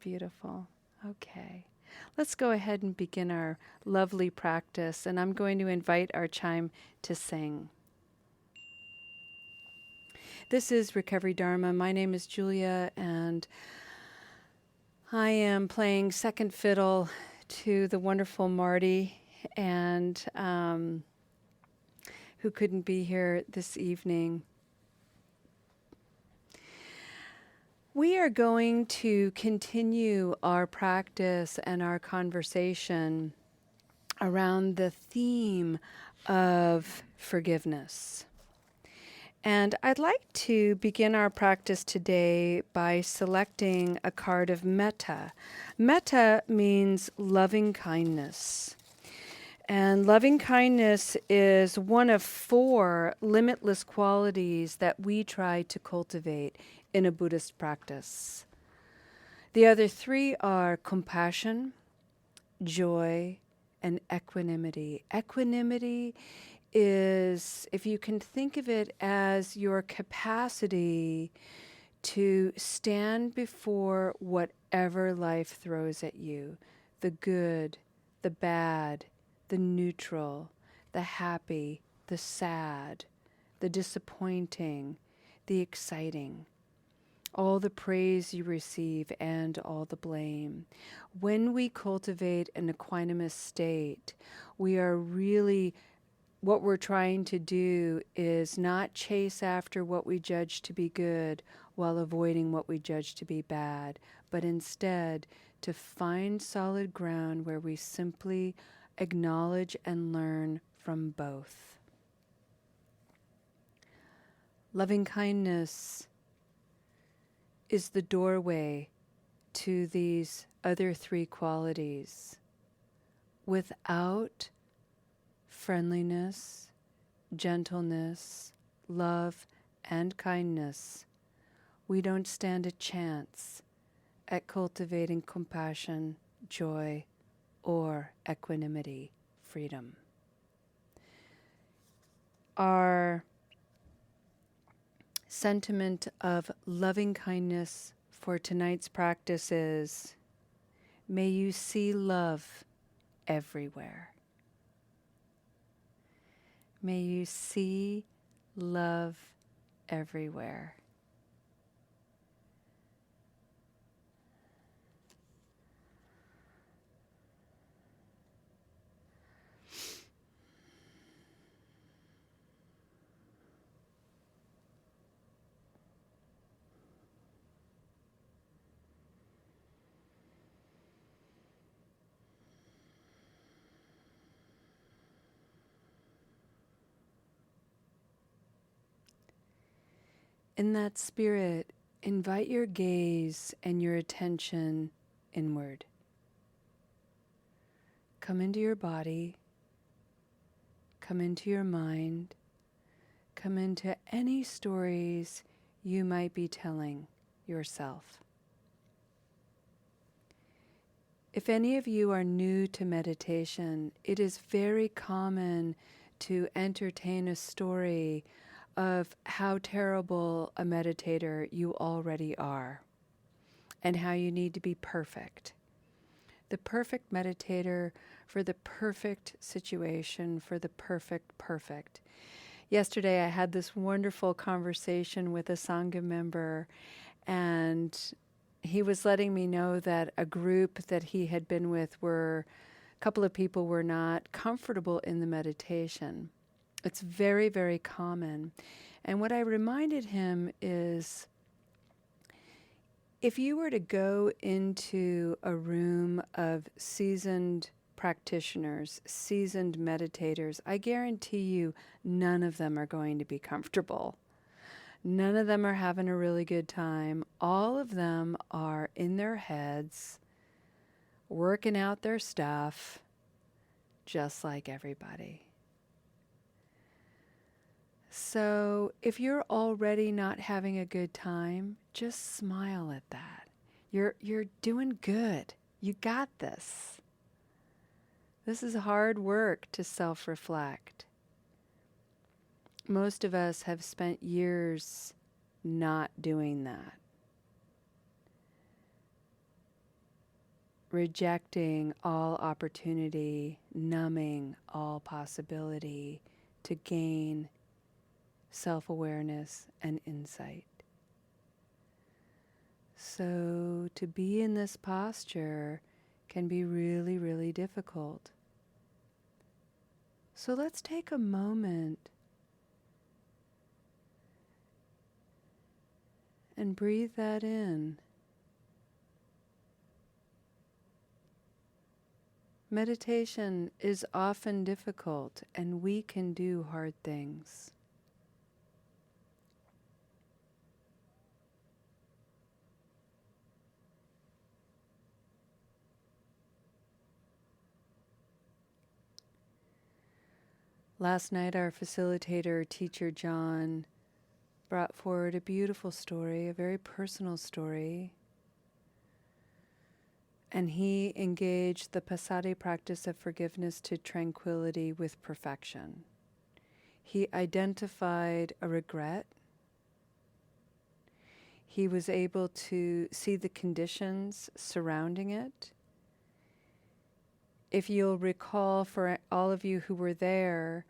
Beautiful. Okay. Let's go ahead and begin our lovely practice, and I'm going to invite our chime to sing. This is Recovery Dharma. My name is Julia, and I am playing second fiddle to the wonderful Marty, and who couldn't be here this evening. We are going to continue our practice and our conversation around the theme of forgiveness. And I'd like to begin our practice today by selecting a card of metta. Metta means loving kindness. And loving kindness is one of 4 limitless qualities that we try to cultivate in a Buddhist practice. The other 3 are compassion, joy, and equanimity. Equanimity is, if you can think of it as your capacity to stand before whatever life throws at you, the good, the bad, the neutral, the happy, the sad, the disappointing, the exciting, all the praise you receive and all the blame. When we cultivate an equanimous state, we are really, what we're trying to do is not chase after what we judge to be good while avoiding what we judge to be bad, but instead to find solid ground where we simply acknowledge and learn from both. Loving kindness is the doorway to these other 3 qualities. Without friendliness, gentleness, love, and kindness, we don't stand a chance at cultivating compassion, joy, or equanimity, freedom. Our sentiment of loving kindness for tonight's practice is, may you see love everywhere. May you see love everywhere. In that spirit, invite your gaze and your attention inward. Come into your body, come into your mind, come into any stories you might be telling yourself. If any of you are new to meditation, it is very common to entertain a story of how terrible a meditator you already are and how you need to be perfect. The perfect meditator for the perfect situation, for the perfect. Yesterday I had this wonderful conversation with a Sangha member, and he was letting me know that a group that he had been with a couple of people were not comfortable in the meditation. It's very, very common. And what I reminded him is, if you were to go into a room of seasoned practitioners, seasoned meditators, I guarantee you none of them are going to be comfortable. None of them are having a really good time. All of them are in their heads, working out their stuff, just like everybody. So if you're already not having a good time, just smile at that. You're doing good. You got this. This is hard work to self-reflect. Most of us have spent years not doing that. rejecting all opportunity, numbing all possibility to gain self-awareness and insight. So to be in this posture can be really, really difficult. So let's take a moment and breathe that in. Meditation is often difficult, and we can do hard things. Last night, our facilitator, teacher John, brought forward a beautiful story, a very personal story. And he engaged the Passaddhi practice of forgiveness to tranquility with perfection. He identified a regret. He was able to see the conditions surrounding it. If you'll recall, for all of you who were there,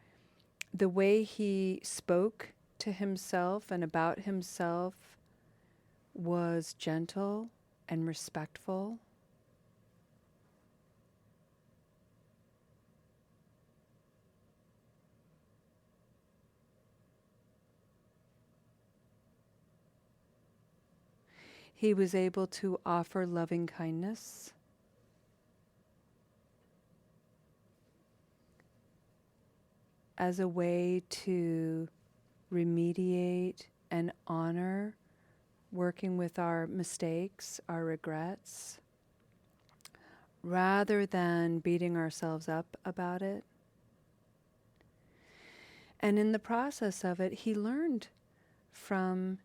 the way he spoke to himself and about himself was gentle and respectful. He was able to offer loving kindness. As a way to remediate and honor working with our mistakes, our regrets, rather than beating ourselves up about it. And in the process of it, he learned from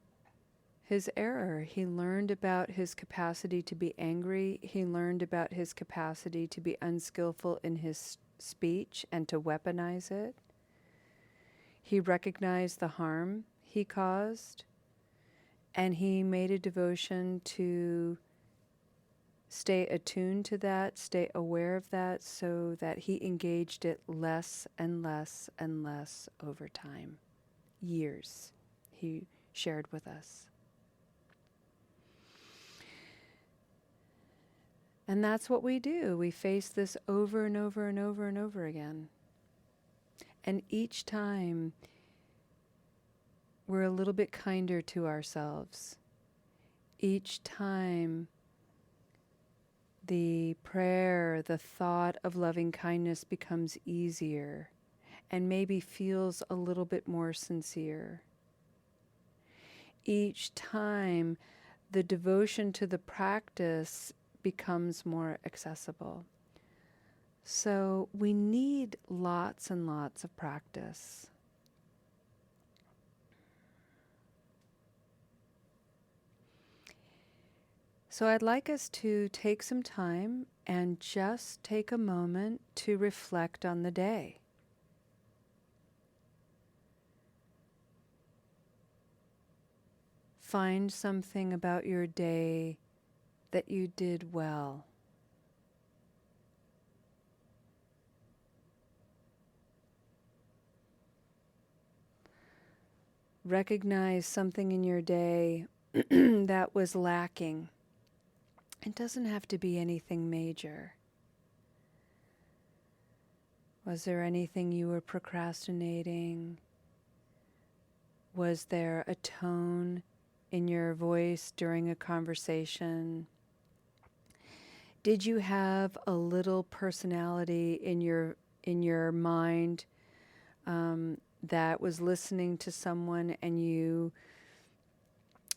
his error. He learned about his capacity to be angry. He learned about his capacity to be unskillful in his speech and to weaponize it. He recognized the harm he caused, and he made a devotion to stay attuned to that, stay aware of that, so that he engaged it less and less and less over time. Years, he shared with us. And that's what we do. We face this over and over and over and over again. And each time, we're a little bit kinder to ourselves. Each time, the prayer, the thought of loving kindness becomes easier and maybe feels a little bit more sincere. Each time, the devotion to the practice becomes more accessible. So we need lots and lots of practice. So I'd like us to take some time and just take a moment to reflect on the day. Find something about your day that you did well. Recognize something in your day that was lacking. It doesn't have to be anything major. Was there anything you were procrastinating? Was there a tone in your voice during a conversation? Did you have a little personality in your mind that was listening to someone and you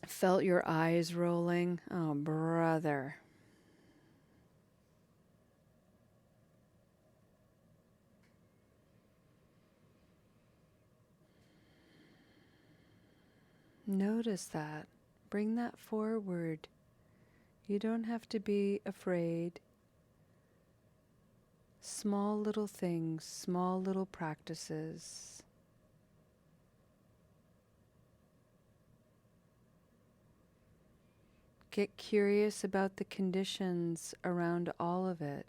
felt your eyes rolling? Oh, brother. Notice that. Bring that forward. You don't have to be afraid. Small little things, small little practices. Get curious about the conditions around all of it.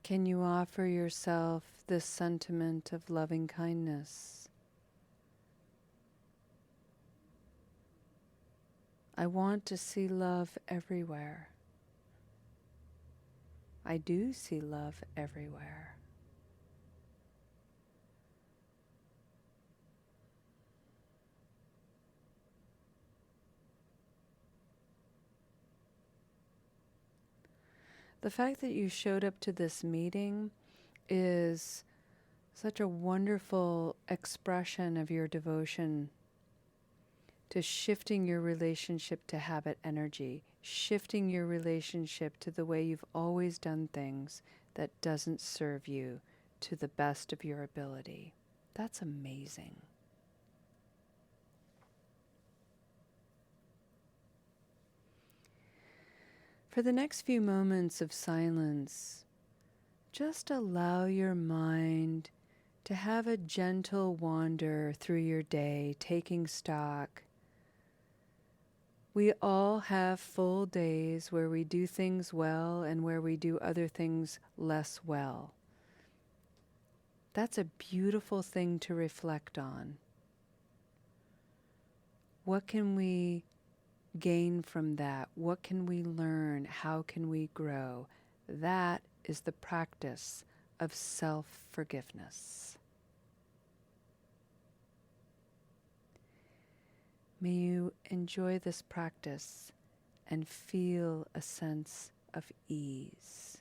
Can you offer yourself this sentiment of loving kindness? I want to see love everywhere. I do see love everywhere. The fact that you showed up to this meeting is such a wonderful expression of your devotion to shifting your relationship to habit energy, shifting your relationship to the way you've always done things that doesn't serve you to the best of your ability. That's amazing. For the next few moments of silence, just allow your mind to have a gentle wander through your day, taking stock. We all have full days where we do things well and where we do other things less well. That's a beautiful thing to reflect on. What can we gain from that? What can we learn? How can we grow? That is the practice of self-forgiveness. May you enjoy this practice and feel a sense of ease.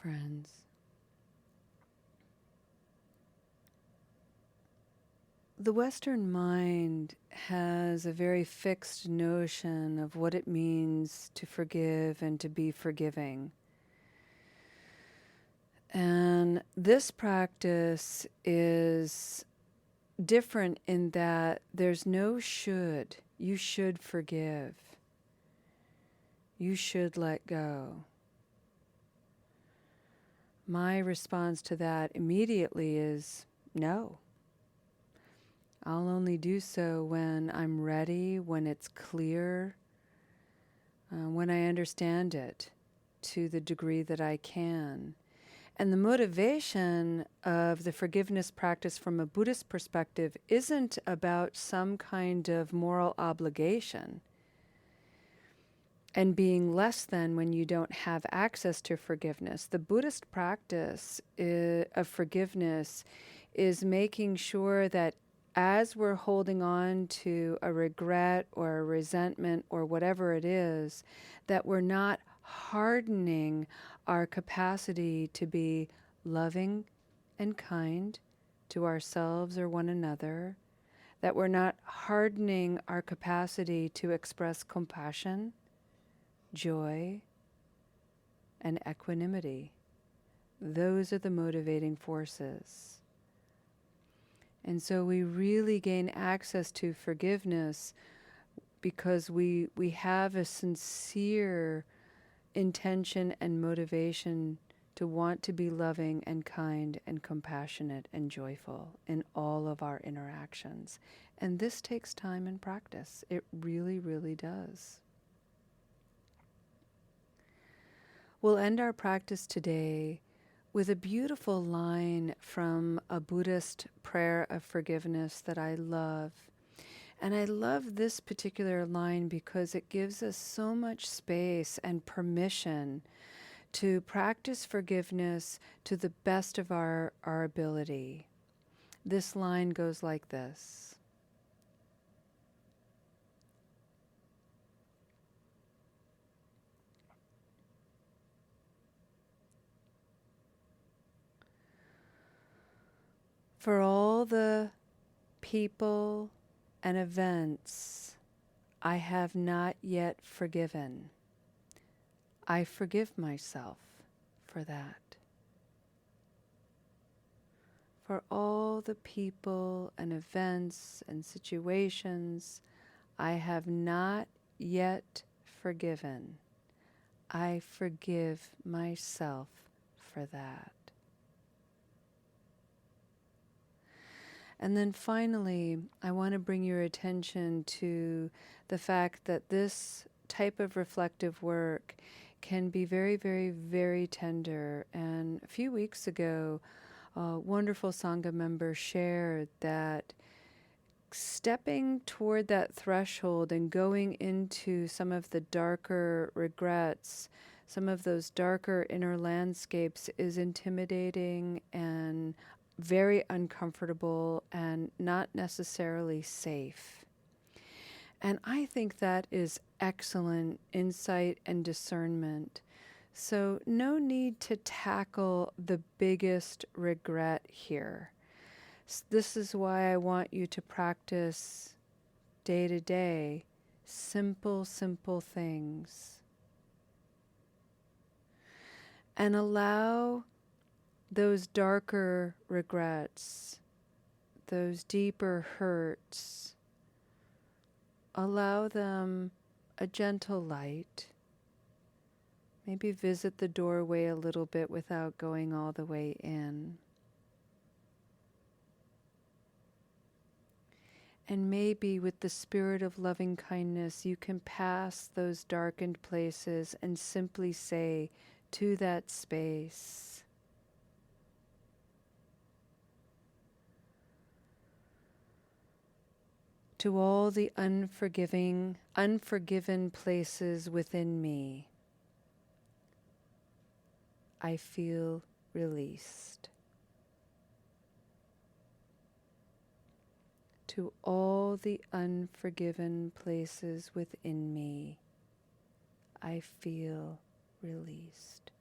friends. The Western mind has a very fixed notion of what it means to forgive and to be forgiving. And this practice is different in that there's no should. You should forgive. You should let go. My response to that immediately is no. I'll only do so when I'm ready, when it's clear, when I understand it to the degree that I can. And the motivation of the forgiveness practice from a Buddhist perspective isn't about some kind of moral obligation and being less than when you don't have access to forgiveness. The Buddhist practice of forgiveness is making sure that as we're holding on to a regret or a resentment or whatever it is, that we're not hardening our capacity to be loving and kind to ourselves or one another, that we're not hardening our capacity to express compassion, joy, and equanimity. Those are the motivating forces. And so we really gain access to forgiveness because we have a sincere intention and motivation to want to be loving and kind and compassionate and joyful in all of our interactions. And this takes time and practice. It really, really does. We'll end our practice today with a beautiful line from a Buddhist prayer of forgiveness that I love. And I love this particular line because it gives us so much space and permission to practice forgiveness to the best of our ability. This line goes like this. For all the people and events I have not yet forgiven, I forgive myself for that. For all the people and events and situations I have not yet forgiven, I forgive myself for that. And then finally, I want to bring your attention to the fact that this type of reflective work can be very, very, very tender. And a few weeks ago, a wonderful Sangha member shared that stepping toward that threshold and going into some of the darker regrets, some of those darker inner landscapes is intimidating and very uncomfortable and not necessarily safe. And I think that is excellent insight and discernment. So no need to tackle the biggest regret here. This is why I want you to practice day to day simple, simple things. And allow those darker regrets, those deeper hurts, allow them a gentle light. Maybe visit the doorway a little bit without going all the way in. And maybe with the spirit of loving kindness, you can pass those darkened places and simply say to that space, to all the unforgiven places within me, I feel released. To all the unforgiven places within me, I feel released.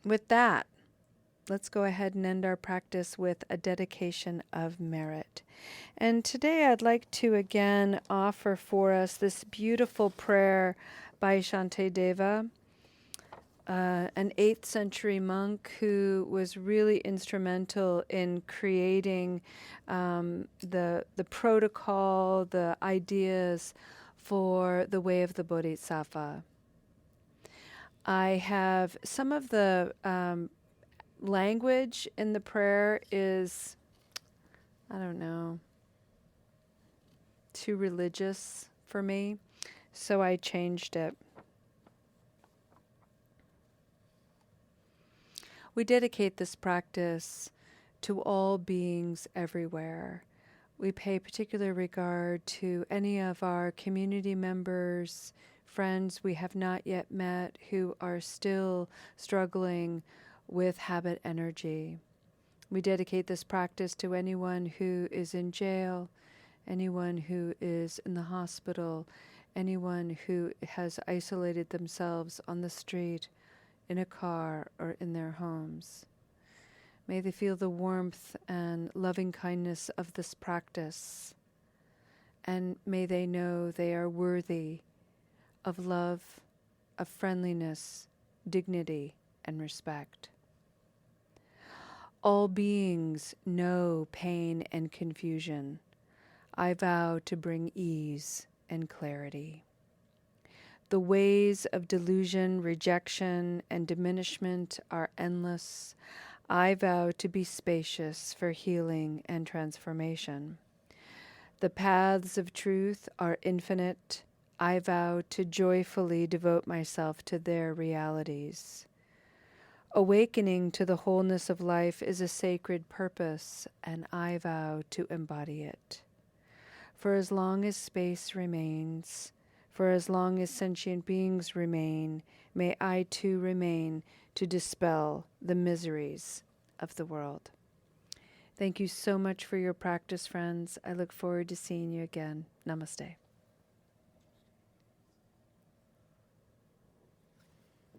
with that, let's go ahead and end our practice with a dedication of merit. And today I'd like to again offer for us this beautiful prayer by Shantideva, an 8th century monk who was really instrumental in creating the protocol, the ideas for the way of the Bodhisattva. I have some of the language in the prayer is, I don't know, too religious for me, so I changed it. We dedicate this practice to all beings everywhere. We pay particular regard to any of our community members, friends we have not yet met who are still struggling with habit energy. We dedicate this practice to anyone who is in jail, anyone who is in the hospital, anyone who has isolated themselves on the street, in a car, or in their homes. May they feel the warmth and loving kindness of this practice, and may they know they are worthy of love, of friendliness, dignity, and respect. All beings know pain and confusion. I vow to bring ease and clarity. The ways of delusion, rejection, and diminishment are endless. I vow to be spacious for healing and transformation. The paths of truth are infinite. I vow to joyfully devote myself to their realities. Awakening to the wholeness of life is a sacred purpose, and I vow to embody it. For as long as space remains, for as long as sentient beings remain, may I too remain to dispel the miseries of the world. Thank you so much for your practice, friends. I look forward to seeing you again. Namaste.